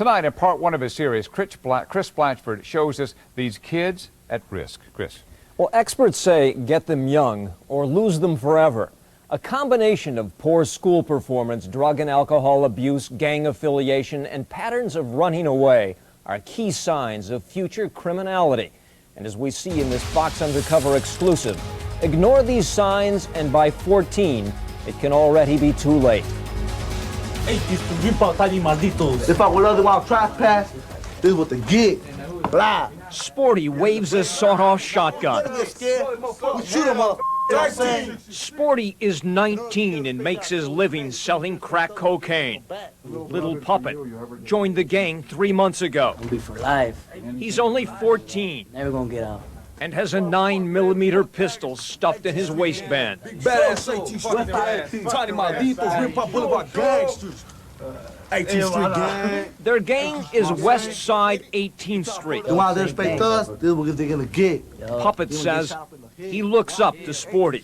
Tonight, in part one of his series, Chris Blatchford shows us these kids at risk. Chris. Well, experts say get them young or lose them forever. A combination of poor school performance, drug and alcohol abuse, gang affiliation, and patterns of running away are key signs of future criminality. And as we see in this Fox Undercover exclusive, ignore these signs and by 14, it can already be too late. If I would otherwise trespass, this was the get. Blah. Sporty waves a sawed-off shotgun. We shoot him up. You know what I'm saying? Sporty is 19 and makes his living selling crack cocaine. Little Puppet joined the gang 3 months ago. Gonna be for life. He's only 14 Never gonna get out. and has a 9mm pistol stuffed in his waistband. Badass 18th Street, Tiny Malditos, Rim Pop Boulevard gangsters. 18th Street gang. Their gang is West Side 18th Street. The ones that respect us, this is what they're gonna get. Puppet says he looks up to Sporty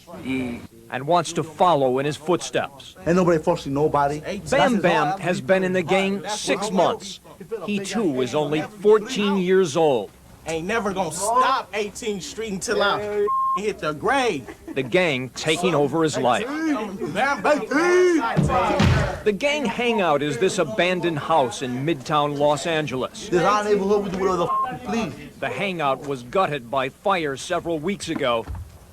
and wants to follow in his footsteps. Ain't nobody forcing nobody. Bam Bam has been in the gang 6 months. He too is only 14 years old. Ain't never gonna stop 18th Street until I hit the grave. The gang taking over his life. The gang hangout is this abandoned house in Midtown Los Angeles. This is our neighborhood, we do whatever the please. The hangout was gutted by fire several weeks ago,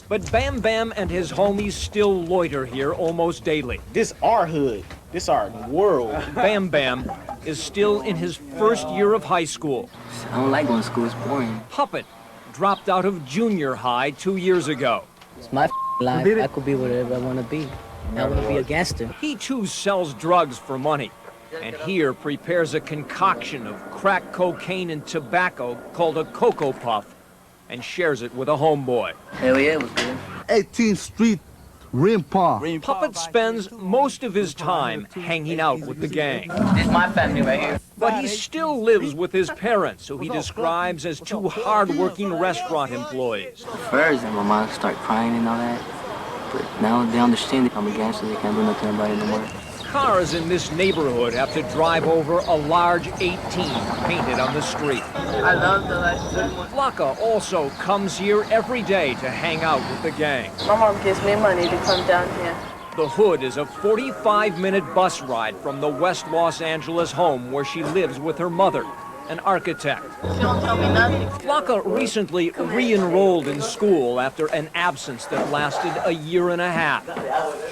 but Bam Bam and his homies still loiter here almost daily. This our hood. This our world. Bam Bam is still in his first year of high school. I don't like going to school. It's boring. Puppet dropped out of junior high 2 years ago. It's my life. I could be whatever I want to be. I want to be a gangster. He too sells drugs for money, and here prepares a concoction of crack cocaine and tobacco called a Cocoa Puff and shares it with a homeboy. Hell yeah, it was good. 18th Street, Rim Pop. Puppet spends most of his time hanging out with the gang. This is my family right here. But he still lives with his parents, who he describes as two hard-working restaurant employees. First, my mom started crying and all that. But now they understand that I'm a gangster. They can't do nothing about it anymore. Cars in this neighborhood have to drive over a large 18 painted on the street. I love the life. Flocka also comes here every day to hang out with the gang. My mom gives me money to come down here. The Hood is a 45-minute bus ride from the West Los Angeles home where she lives with her mother, an architect. She don't tell me nothing. Flocka recently re-enrolled in school after an absence that lasted a year and a half.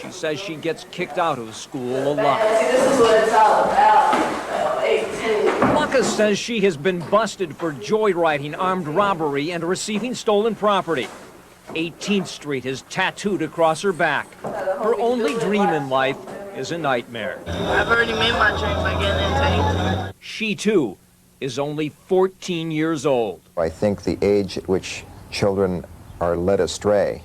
She says she gets kicked out of school a lot. This is what it's all about. Flocka says she has been busted for joyriding, armed robbery, and receiving stolen property. 18th Street is tattooed across her back. Her only dream in life is a nightmare. I've already made my dream by getting into 18. She, too, is only 14 years old. I think the age at which children are led astray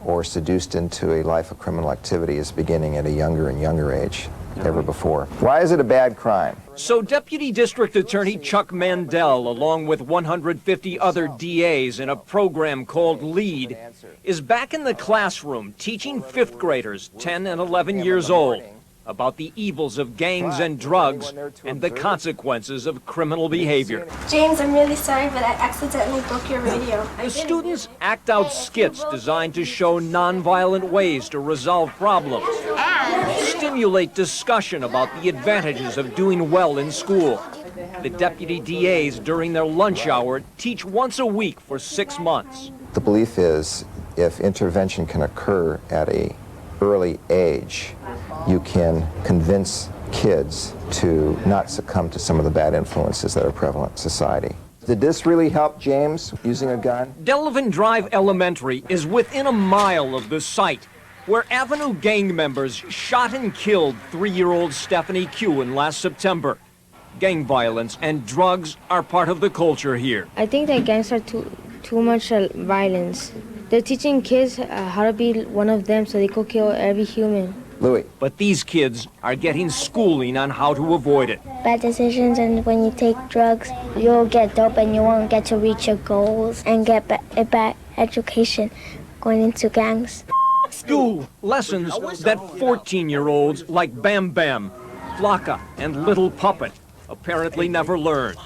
or seduced into a life of criminal activity is beginning at a younger and younger age than ever before. Why is it a bad crime? So Deputy District Attorney Chuck Mandel, along with 150 other DAs in a program called LEAD, is back in the classroom teaching fifth graders, 10 and 11 years old, about the evils of gangs and drugs and the consequences of criminal behavior. James, I'm really sorry, but I accidentally broke your radio. The students act out skits designed to show nonviolent ways to resolve problems, stimulate discussion about the advantages of doing well in school. The deputy DAs, during their lunch hour, teach once a week for 6 months. The belief is if intervention can occur at an early age, you can convince kids to not succumb to some of the bad influences that are prevalent in society. Did this really help James using a gun? Delavan Drive Elementary is within a mile of the site where Avenue gang members shot and killed 3-year-old Stephanie Kewen last September. Gang violence and drugs are part of the culture here. I think that gangs are too much violence. They're teaching kids how to be one of them so they could kill every human. Louis. But these kids are getting schooling on how to avoid it. Bad decisions, and when you take drugs, you'll get dope and you won't get to reach your goals and get a bad education going into gangs. School lessons that 14-year-olds like Bam Bam, Flocka, and Little Puppet apparently never learned.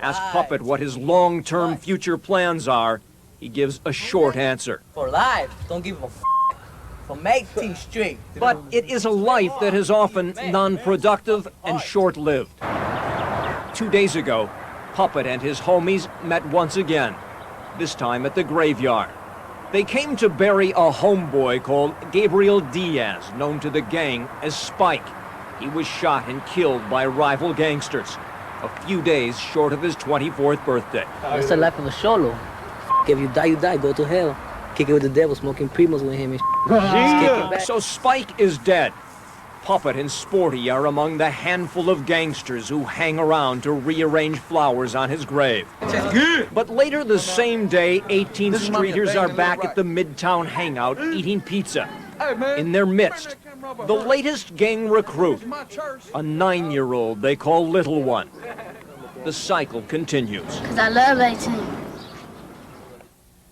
Ask Puppet what his long-term future plans are. He gives a short answer. For life, don't give a f. From 18th Street. But it is a life that is often non-productive and short-lived. 2 days ago, Puppet and his homies met once again, this time at the graveyard. They came to bury a homeboy called Gabriel Diaz, known to the gang as Spike. He was shot and killed by rival gangsters, a few days short of his 24th birthday. That's the life of a solo. If you die, you die. Go to hell. Kick it with the devil, smoking primos with him and So Spike is dead. Puppet and Sporty are among the handful of gangsters who hang around to rearrange flowers on his grave. But later the same day, 18th Streeters are back at the Midtown hangout eating pizza. In their midst, the latest gang recruit, a 9-year-old they call Little One. The cycle continues. Because I love 18.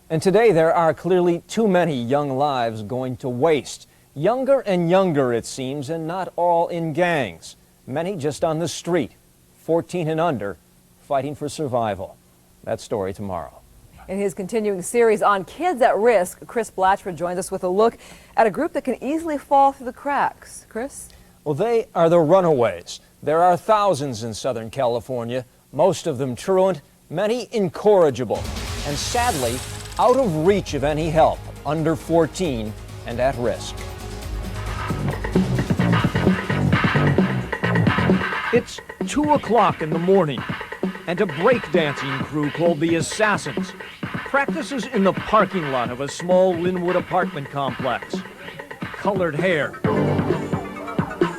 And today there are clearly too many young lives going to waste. Younger and younger, it seems, and not all in gangs. Many just on the street, 14 and under, fighting for survival. That story tomorrow. In his continuing series on kids at risk, Chris Blatchford joins us with a look at a group that can easily fall through the cracks. Chris? Well, they are the runaways. There are thousands in Southern California, most of them truant, many incorrigible, and sadly, out of reach of any help, under 14 and at risk. It's 2 o'clock in the morning, and a breakdancing crew called the Assassins practices in the parking lot of a small Linwood apartment complex. Colored hair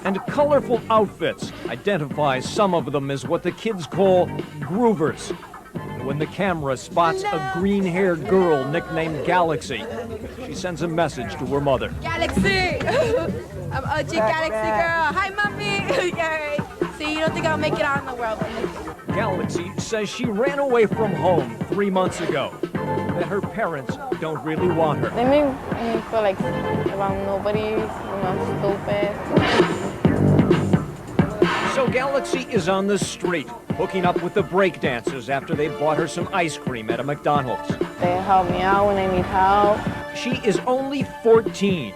and colorful outfits identify some of them as what the kids call groovers. When the camera spots a green-haired girl nicknamed Galaxy, she sends a message to her mother. Galaxy! I'm OG Galaxy girl. Hi, mommy! Yay! See, you don't think I'll make it out in the world. Galaxy says she ran away from home 3 months ago, that her parents don't really want her. They make me feel like I'm nobody, stupid. So Galaxy is on the street, hooking up with the breakdancers after they bought her some ice cream at a McDonald's. They help me out when I need help. She is only 14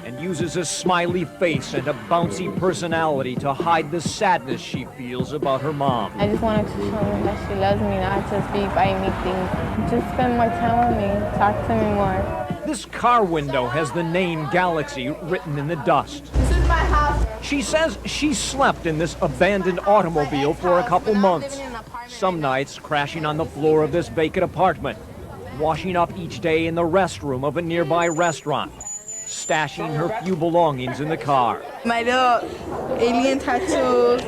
and uses a smiley face and a bouncy personality to hide the sadness she feels about her mom. I just wanted to show her that she loves me, not just be buying me things. Just spend more time with me, talk to me more. This car window has the name Galaxy written in the dust. This is my house. She says she slept in this abandoned automobile for a couple months. Some nights crashing on the floor of this vacant apartment, washing up each day in the restroom of a nearby restaurant, stashing her few belongings in the car. My little alien tattoo.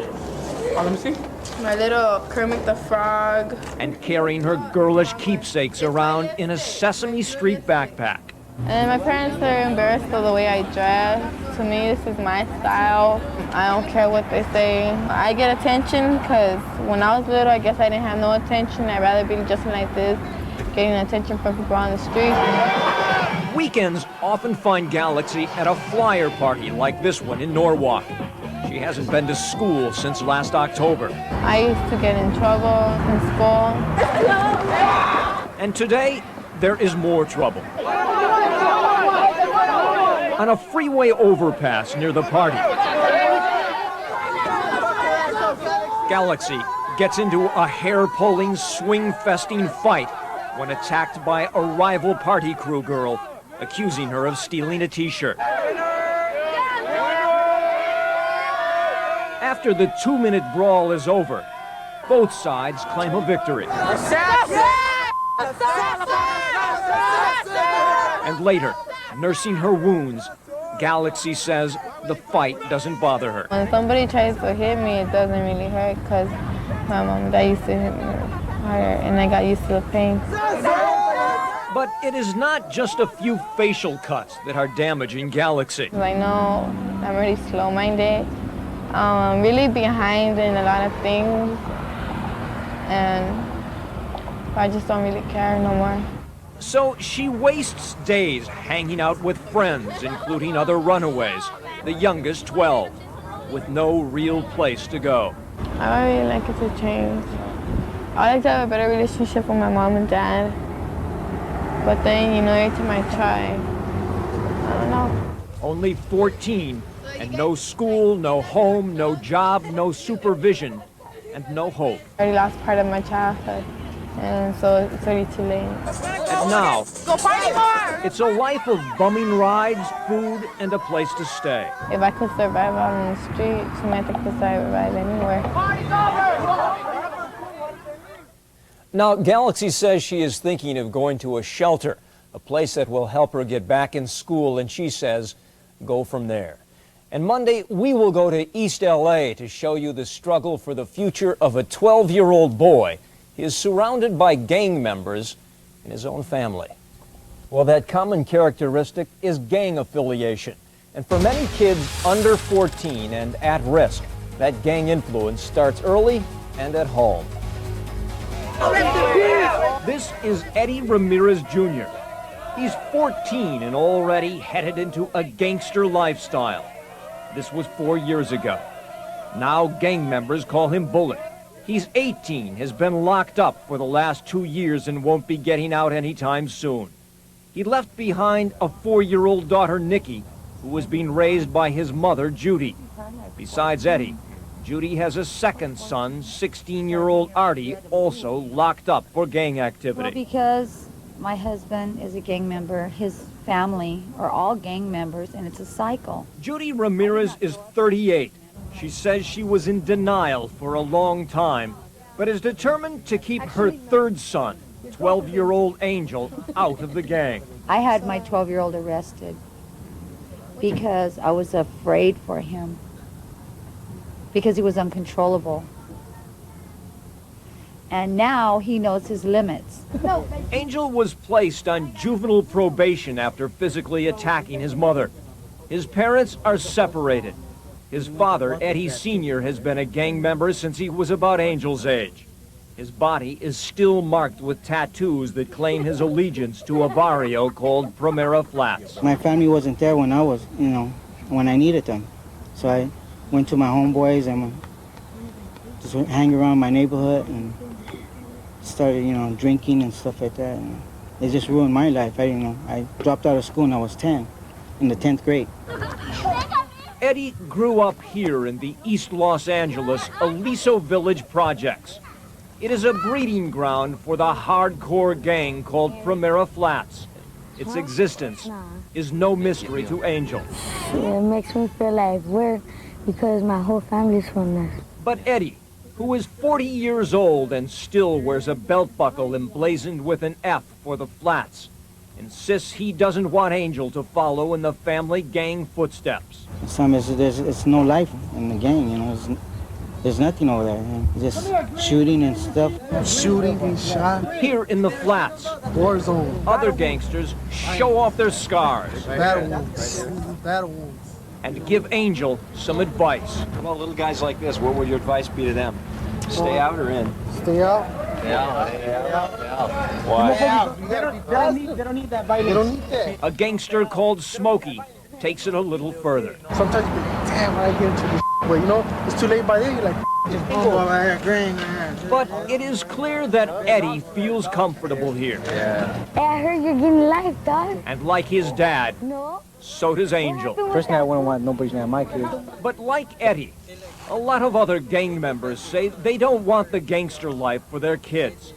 Let me see. My little Kermit the Frog. And carrying her girlish keepsakes around in a Sesame Street backpack. And my parents are embarrassed of the way I dress. To me, this is my style. I don't care what they say. I get attention because when I was little, I guess I didn't have no attention. I'd rather be just like this, getting attention from people on the street. Weekends often find Galaxy at a flyer party like this one in Norwalk. She hasn't been to school since last October. I used to get in trouble in school. And today, there is more trouble. On a freeway overpass near the party, Galaxy gets into a hair-pulling, swing-festing fight when attacked by a rival party crew girl, accusing her of stealing a t-shirt. After the 2-minute brawl is over, both sides claim a victory. And later, nursing her wounds, Galaxy says the fight doesn't bother her. When somebody tries to hit me, it doesn't really hurt because my mom and dad used to hit me harder and I got used to the pain. But it is not just a few facial cuts that are damaging Galaxy. I know I'm really slow-minded. I'm really behind in a lot of things and I just don't really care no more. So she wastes days hanging out with friends, including other runaways, the youngest 12, with no real place to go. I really like it to change. I like to have a better relationship with my mom and dad. But then, you know, every time I try, I don't know. Only 14, and no school, no home, no job, no supervision, and no hope. I already lost part of my childhood, and so it's already too late. And now, Go party more! it's a life of bumming rides, food, and a place to stay. If I could survive out on the streets, I might could survive anywhere. Now, Galaxy says she is thinking of going to a shelter, a place that will help her get back in school, and she says, go from there. And Monday, we will go to East LA to show you the struggle for the future of a 12-year-old boy. He is surrounded by gang members in his own family. Well, that common characteristic is gang affiliation. And for many kids under 14 and at risk, that gang influence starts early and at home. This is Eddie Ramirez Jr. He's 14 and already headed into a gangster lifestyle. This was 4 years ago. Now gang members call him Bullet. He's 18, has been locked up for the last 2 years and won't be getting out anytime soon. He left behind a 4-year-old daughter, Nikki, who was being raised by his mother, Judy. Besides Eddie, Judy has a second son, 16-year-old Artie, also locked up for gang activity. Well, because my husband is a gang member, his family are all gang members, and it's a cycle. Judy Ramirez is 38. She says she was in denial for a long time, but is determined to keep her third son, 12-year-old Angel, out of the gang. I had my 12-year-old arrested because I was afraid for him, because he was uncontrollable. And now he knows his limits. Angel was placed on juvenile probation after physically attacking his mother. His parents are separated. His father, Eddie Sr., has been a gang member since he was about Angel's age. His body is still marked with tattoos that claim his allegiance to a barrio called Primera Flats. My family wasn't there when I was, when I needed them. So I went to my homeboys and just hang around my neighborhood and started, drinking and stuff like that. And it just ruined my life. I dropped out of school when I was 10, in the 10th grade. Eddie grew up here in the East Los Angeles Aliso Village projects. It is a breeding ground for the hardcore gang called Primera Flats. Its existence is no mystery to Angel. It makes me feel like weird because my whole family's from there. But Eddie, who is 40 years old and still wears a belt buckle emblazoned with an F for the Flats, insists he doesn't want Angel to follow in the family gang footsteps. It's no life in the gang, there's nothing over there. Just shooting and stuff. Shooting and shot. Here in the Flats, War zone. other gangsters show off their scars. Battle wounds. Battle wounds. And give Angel some advice. Well, little guys like this, what would your advice be to them? Stay out or in? Stay out. Stay out. Why? They don't need that violence. They don't need that. A gangster called Smokey takes it a little further. Sometimes you think, damn, I get into this, but it's too late by then. You're like, just go. But it is clear that Eddie feels comfortable here. Hey, I heard you're getting life, dog. And like his dad, so does Angel. Personally, I wouldn't want nobody's name my kids. But like Eddie, a lot of other gang members say they don't want the gangster life for their kids.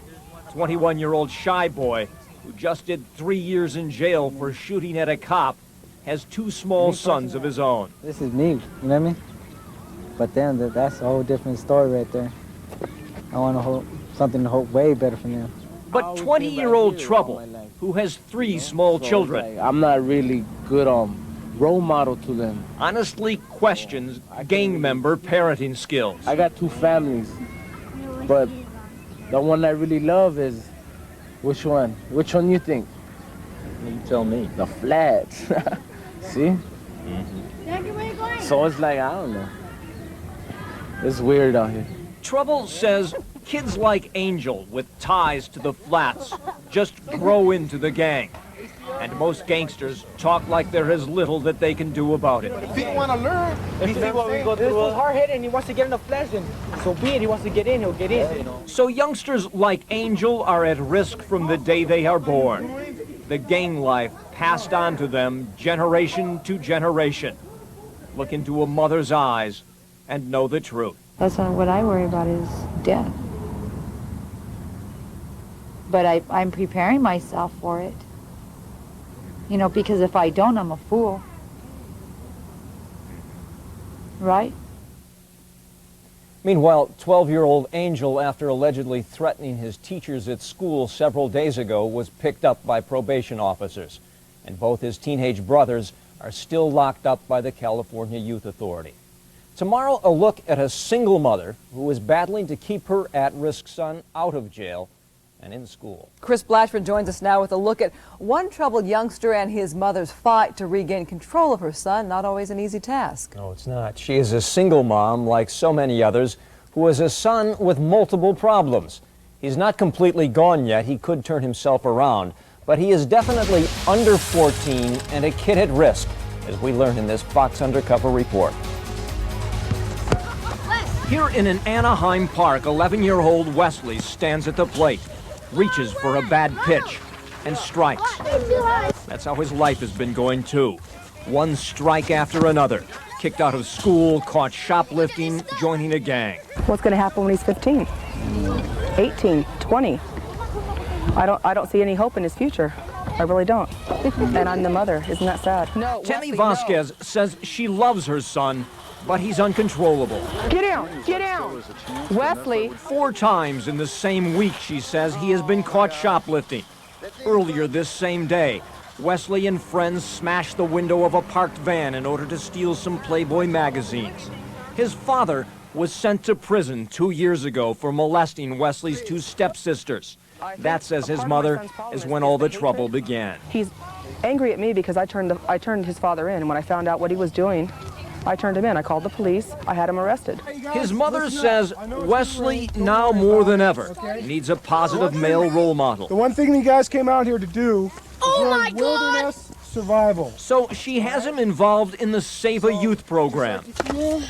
21-year-old Shy Boy, who just did 3 years in jail for shooting at a cop, has 2 small sons of his own. This is me, you know what I mean? But then that's a whole different story right there. I want something to hope way better for them. But 20-year-old Trouble, who has 3 small children, I'm not really good role model to them. honestly questions gang member parenting skills. I got 2 families, but the one I really love is, which one? Which one you think? You tell me. The Flats. See? So it's like, I don't know. It's weird out here. Trouble says kids like Angel with ties to the Flats just grow into the gang. And most gangsters talk like there is little that they can do about it. If he want to learn, If you see what we go through, it's hard-headed and he wants to get in the flesh, and so be it. He wants to get in, he'll get in, you know. So youngsters like Angel are at risk from the day they are born. The gang life passed on to them generation to generation. Look into a mother's eyes and know the truth. That's not what I worry about is death. But I'm preparing myself for it. You know, because if I don't, I'm a fool. Right? Meanwhile, 12-year-old Angel, after allegedly threatening his teachers at school several days ago, was picked up by probation officers. And both his teenage brothers are still locked up by the California Youth Authority. Tomorrow, a look at a single mother who is battling to keep her at-risk son out of jail and in school. Chris Blatchford joins us now with a look at one troubled youngster and his mother's fight to regain control of her son. Not always an easy task. No, it's not. She is a single mom, like so many others, who has a son with multiple problems. He's not completely gone yet. He could turn himself around, but he is definitely under 14 and a kid at risk, as we learned in this Fox Undercover report. Here in an Anaheim park, 11-year-old Wesley stands at the plate, reaches for a bad pitch, and strikes. That's how his life has been going, too. One strike after another. Kicked out of school, caught shoplifting, joining a gang. What's going to happen when he's 15, 18, 20? I don't see any hope in his future. I really don't. And I'm the mother. Isn't that sad? No. Tammy Vasquez says she loves her son, but he's uncontrollable. Get down! Get down! Wesley. 4 times in the same week, she says, he has been caught shoplifting. Earlier this same day, Wesley and friends smashed the window of a parked van in order to steal some Playboy magazines. His father was sent to prison 2 years ago for molesting Wesley's 2 stepsisters. That, says his mother, is when all the trouble began. He's angry at me because I turned his father in, and when I found out what he was doing, I turned him in. I called the police. I had him arrested. His mother says Wesley, now more than ever, needs a positive male role model. The one thing you guys came out here to do is learn wilderness survival. So she has him involved in the Save a Youth program. Yeah.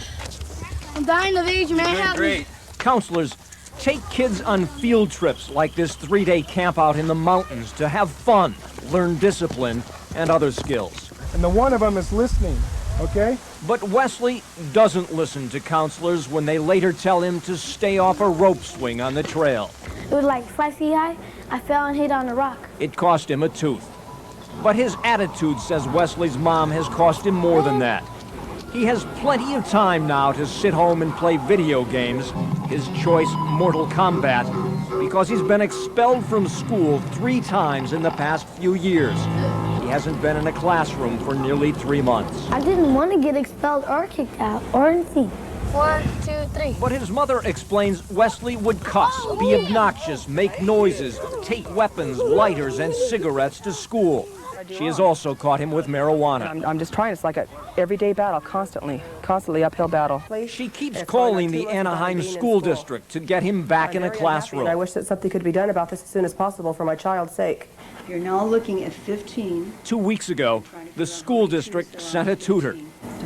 I'm dying of age, man. Help me. Counselors take kids on field trips like this 3-day camp out in the mountains to have fun, learn discipline, and other skills. And the one of them is listening. Okay? But Wesley doesn't listen to counselors when they later tell him to stay off a rope swing on the trail. It was like 5 feet high. I fell and hit on a rock. It cost him a tooth. But his attitude, says Wesley's mom, has cost him more than that. He has plenty of time now to sit home and play video games, his choice Mortal Kombat, because he's been expelled from school 3 times in the past few years. He hasn't been in a classroom for nearly 3 months. I didn't want to get expelled or kicked out or anything. 1, 2, 3. But his mother explains Wesley would cuss, be obnoxious, make noises, take weapons, lighters, and cigarettes to school. She has also caught him with marijuana. I'm just trying. It's like an everyday battle, constantly uphill battle. She keeps calling the Anaheim School District to get him back in a classroom. I wish that something could be done about this as soon as possible for my child's sake. You're now looking at 15. 2 weeks ago, the school district sent a tutor.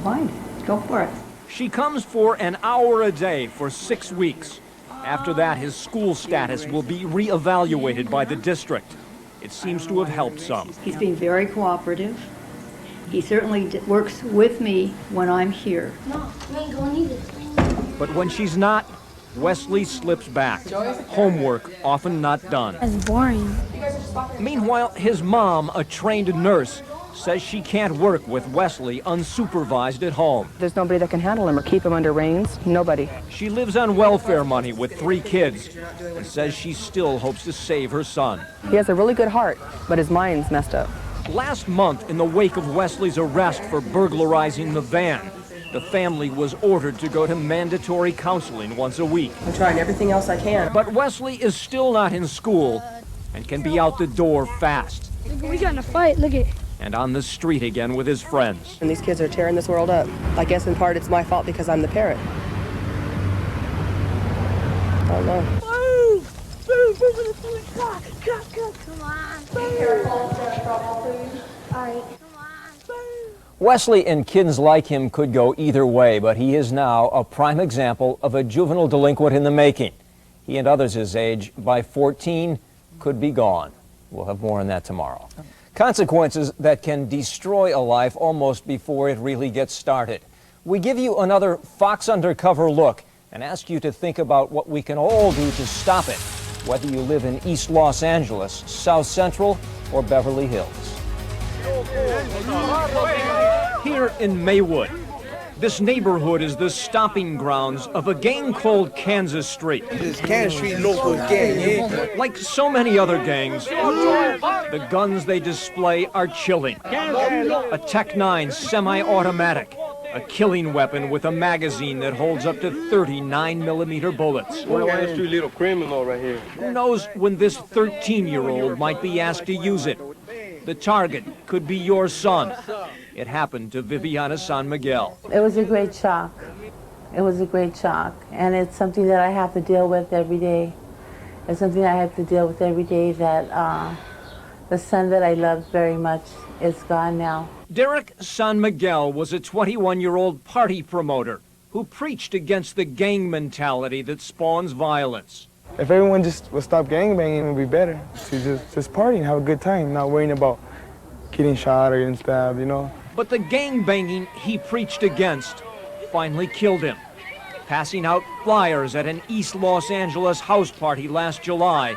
Fine, go for it. She comes for an hour a day for 6 weeks. After that, his school status will be reevaluated by the district. It seems to have helped some. He's being very cooperative. He certainly works with me when I'm here. No, I ain't going either. But when she's not, Wesley slips back. Homework often not done. That's boring. Meanwhile, his mom, a trained nurse, says she can't work with Wesley unsupervised at home. There's nobody that can handle him or keep him under reins. Nobody. She lives on welfare money with 3 kids and says she still hopes to save her son. He has a really good heart, but his mind's messed up. Last month, in the wake of Wesley's arrest for burglarizing the van, the family was ordered to go to mandatory counseling once a week. I'm trying everything else I can. But Wesley is still not in school and can be out the door fast. We got in a fight, look at. And on the street again with his friends. And these kids are tearing this world up. I guess in part it's my fault because I'm the parent. I don't know. Come on. Be careful, get trouble, please. All right. Wesley and kids like him could go either way, but he is now a prime example of a juvenile delinquent in the making. He and others his age, by 14, could be gone. We'll have more on that tomorrow. Consequences that can destroy a life almost before it really gets started. We give you another Fox Undercover look and ask you to think about what we can all do to stop it, whether you live in East Los Angeles, South Central, or Beverly Hills. Here in Maywood, this neighborhood is the stomping grounds of a gang called Kansas Street. This Kansas Street local gang, yeah. Like so many other gangs, the guns they display are chilling. A Tech-9 semi-automatic, a killing weapon with a magazine that holds up to 39mm bullets. Kansas Street little criminal right here. Who knows when this 13-year-old might be asked to use it? The target could be your son. It happened to Viviana San Miguel. It was a great shock. It was a great shock. And it's something that I have to deal with every day. It's something I have to deal with every day, that the son that I loved very much is gone now. Derek San Miguel was a 21-year-old party promoter who preached against the gang mentality that spawns violence. If everyone just would stop gangbanging, it would be better to just party and have a good time, not worrying about getting shot or getting stabbed, you know. But the gangbanging he preached against finally killed him, passing out flyers at an East Los Angeles house party last July.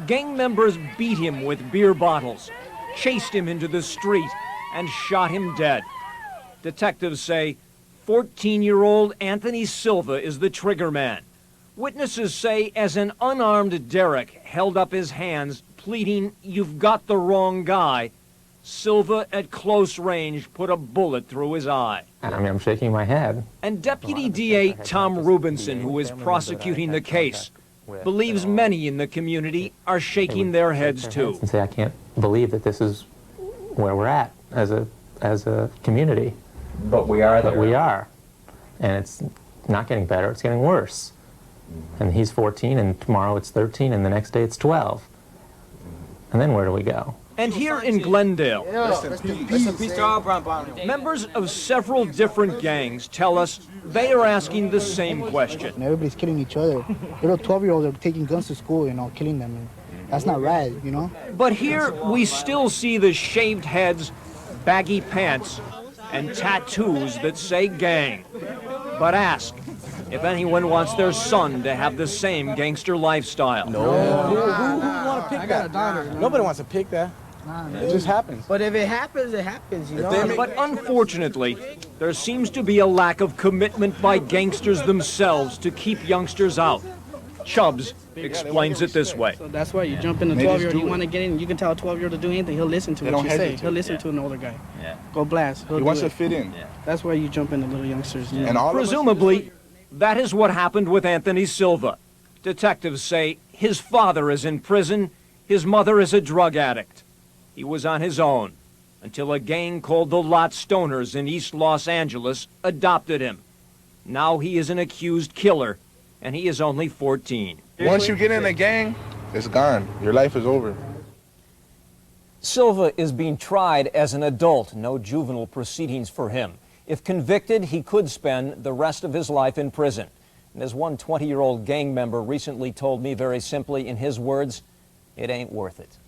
Gang members beat him with beer bottles, chased him into the street, and shot him dead. Detectives say 14-year-old Anthony Silva is the trigger man. Witnesses say as an unarmed Derek held up his hands, pleading, "You've got the wrong guy," Silva, at close range, put a bullet through his eye. I mean, I'm shaking my head. And Deputy DA Tom Rubinson, who is prosecuting the case, believes many in the community are shaking their heads too. And say, I can't believe that this is where we're at as a community. But we are there. But we are. And it's not getting better, it's getting worse. And he's 14, and tomorrow it's 13, and the next day it's 12. And then where do we go? And here in Glendale, members of several different gangs tell us they are asking the same question. Everybody's killing each other. Little 12-year-olds are taking guns to school, you know, killing them. And that's not right, you know? But here we still see the shaved heads, baggy pants, and tattoos that say gang. But ask if anyone wants their son to have the same gangster lifestyle. Who want to pick that? Nobody wants to pick that. It just happens. But if it happens, you know. But unfortunately, there seems to be a lack of commitment by gangsters themselves to keep youngsters out. Chubbs explains it this way. So that's why you jump in the 12-year-old, you want to get in, you can tell a 12-year-old to do anything, he'll listen to what you say. He'll listen to an older guy. Go blast. He wants to fit in. That's why you jump into little youngsters. And all presumably, that is what happened with Anthony Silva. Detectives say his father is in prison, his mother is a drug addict. He was on his own until a gang called the Lot Stoners in East Los Angeles adopted him. Now he is an accused killer, and he is only 14. Once you get in a gang, it's gone. Your life is over. Silva is being tried as an adult, no juvenile proceedings for him. If convicted, he could spend the rest of his life in prison. And as one 20-year-old gang member recently told me very simply in his words, it ain't worth it.